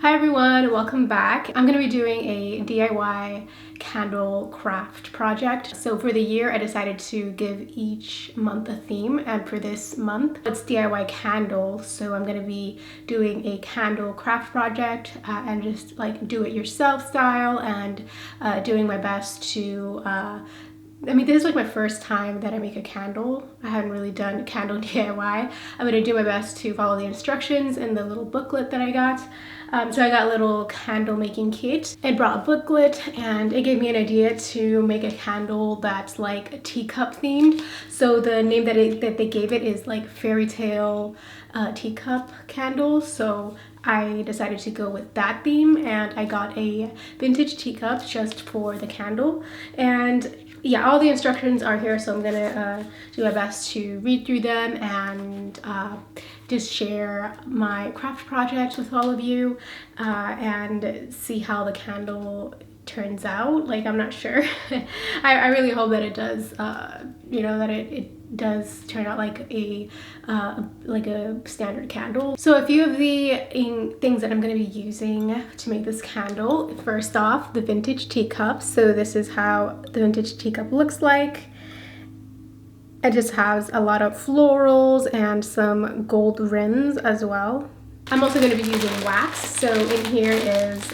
Hi everyone, welcome back. I'm going to be doing a DIY candle craft project. So for the year I decided to give each month a theme, and for this month it's DIY candle. So I'm going to be doing a candle craft project and just like do it yourself style, and doing my best to this is like my first time that I make a candle. I haven't really done candle DIY. I'm gonna do my best to follow the instructions in the little booklet that I got. So I got a little candle making kit. It brought a booklet and it gave me an idea to make a candle that's like teacup themed. So the name that they gave it is like fairy tale teacup candle. So I decided to go with that theme, and I got a vintage teacup just for the candle. And yeah, all the instructions are here, so I'm gonna do my best to read through them and just share my craft project with all of you and see how the candle turns out. Like, I'm not sure. I really hope that it does, that it does turn out like a standard candle. So a few of the things that I'm going to be using to make this candle. First off, the vintage teacup. So this is how the vintage teacup looks like. It just has a lot of florals and some gold rims as well. I'm also going to be using wax. So in here is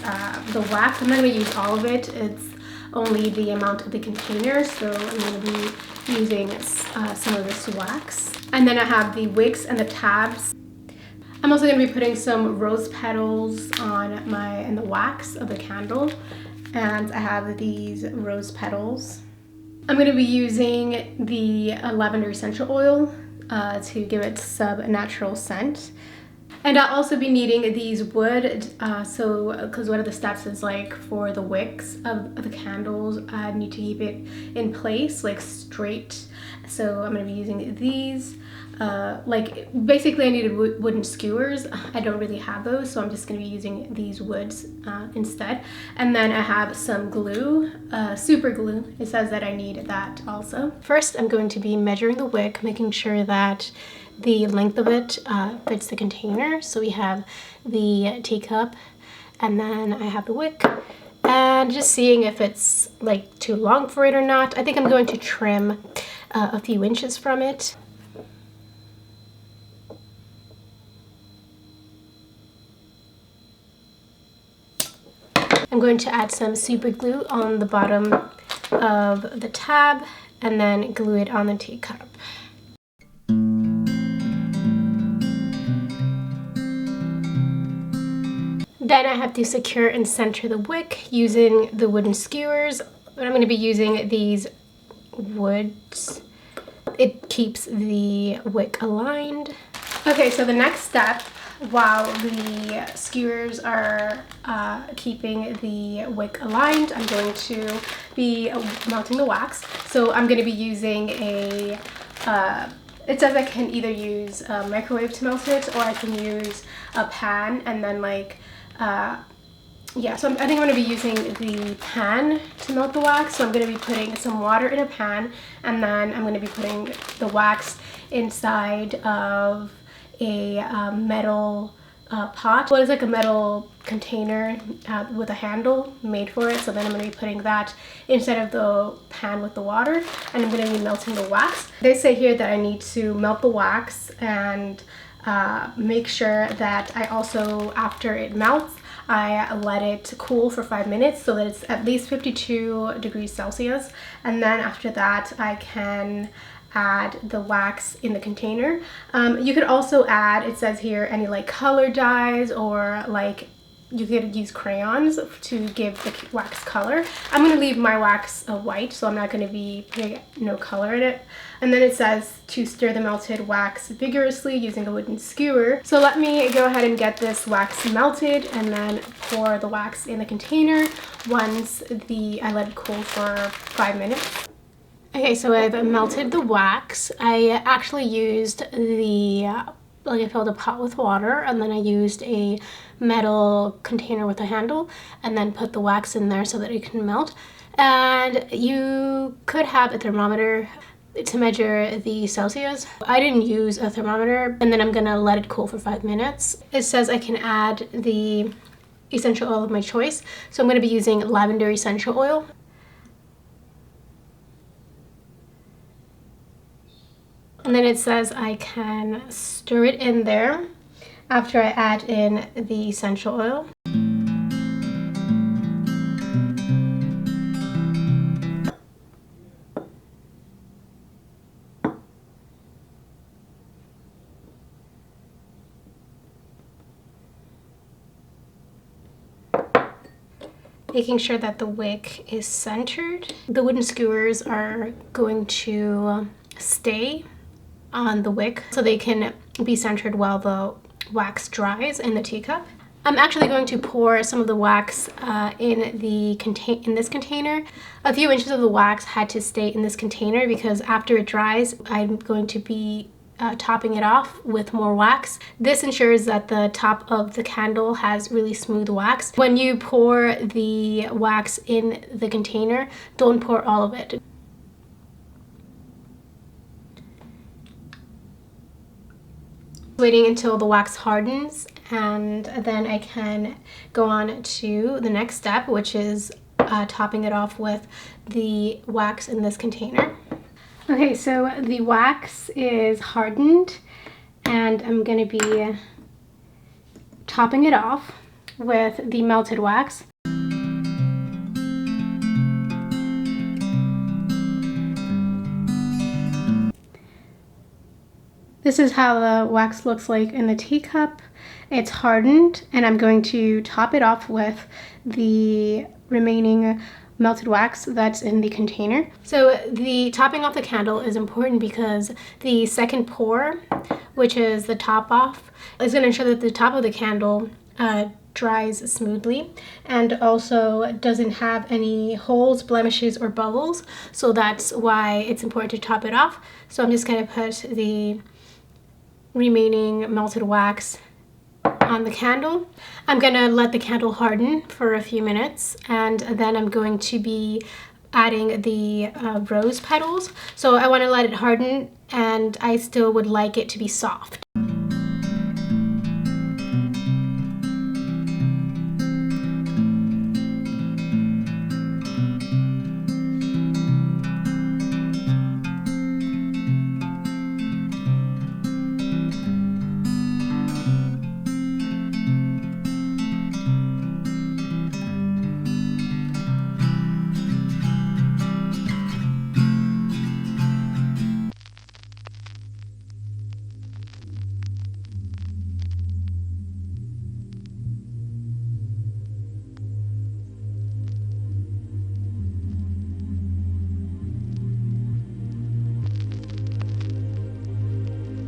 the wax. I'm not going to use all of it. It's only the amount of the container. So I'm going to be using some of this wax. And then I have the wicks and the tabs. I'm also going to be putting some rose petals on the wax of the candle. And I have these rose petals. I'm going to be using the lavender essential oil to give it some natural scent. And I'll also be needing these wood, because one of the steps is like for the wicks of the candles, I need to keep it in place, like straight. So I'm going to be using these. Basically I needed wooden skewers. I don't really have those, so I'm just going to be using these woods instead. And then I have some glue, super glue. It says that I need that also. First, I'm going to be measuring the wick, making sure that the length of it fits the container. So we have the teacup, and then I have the wick, and just seeing if it's like too long for it or not. I think I'm going to trim a few inches from it. I'm going to add some super glue on the bottom of the tab and then glue it on the teacup. Then I have to secure and center the wick using the wooden skewers. But I'm going to be using these woods. It keeps the wick aligned. Okay, so the next step, while the skewers are keeping the wick aligned, I'm going to be melting the wax. So I'm going to be using it says I can either use a microwave to melt it, or I can use a pan and then so I think I'm going to be using the pan to melt the wax. So I'm going to be putting some water in a pan, and then I'm going to be putting the wax inside of a metal pot. Well, it's like a metal container with a handle made for it. So then I'm going to be putting that inside of the pan with the water, and I'm going to be melting the wax. They say here that I need to melt the wax and make sure that I also, after it melts, I let it cool for 5 minutes so that it's at least 52 degrees Celsius. And then after that, I can add the wax in the container. You could also add, it says here, any like color dyes, or like you could use crayons to give the wax color. I'm going to leave my wax white, so I'm not going to be putting no color in it. And then it says to stir the melted wax vigorously using a wooden skewer. So let me go ahead and get this wax melted, and then pour the wax in the container once I let it cool for 5 minutes. Okay, so I've melted the wax. I actually used I filled a pot with water, and then I used a metal container with a handle, and then put the wax in there so that it can melt. And you could have a thermometer to measure the Celsius. I didn't use a thermometer, and then I'm gonna let it cool for 5 minutes. It says I can add the essential oil of my choice. So I'm going to be using lavender essential oil. And then it says I can stir it in there after I add in the essential oil. Making sure that the wick is centered. The wooden skewers are going to stay on the wick so they can be centered while the wax dries in the teacup. I'm actually going to pour some of the wax in this container. A few inches of the wax had to stay in this container because after it dries, I'm going to be topping it off with more wax. This ensures that the top of the candle has really smooth wax. When you pour the wax in the container, don't pour all of it. Waiting until the wax hardens, and then I can go on to the next step, which is topping it off with the wax in this container. Okay, so the wax is hardened and I'm going to be topping it off with the melted wax. This is how the wax looks like in the teacup. It's hardened, and I'm going to top it off with the remaining melted wax that's in the container. So the topping off the candle is important because the second pour, which is the top off, is going to ensure that the top of the candle dries smoothly and also doesn't have any holes, blemishes, or bubbles. So that's why it's important to top it off. So I'm just going to put the remaining melted wax on the candle. I'm gonna let the candle harden for a few minutes, and then I'm going to be adding the rose petals. So I want to let it harden, and I still would like it to be soft.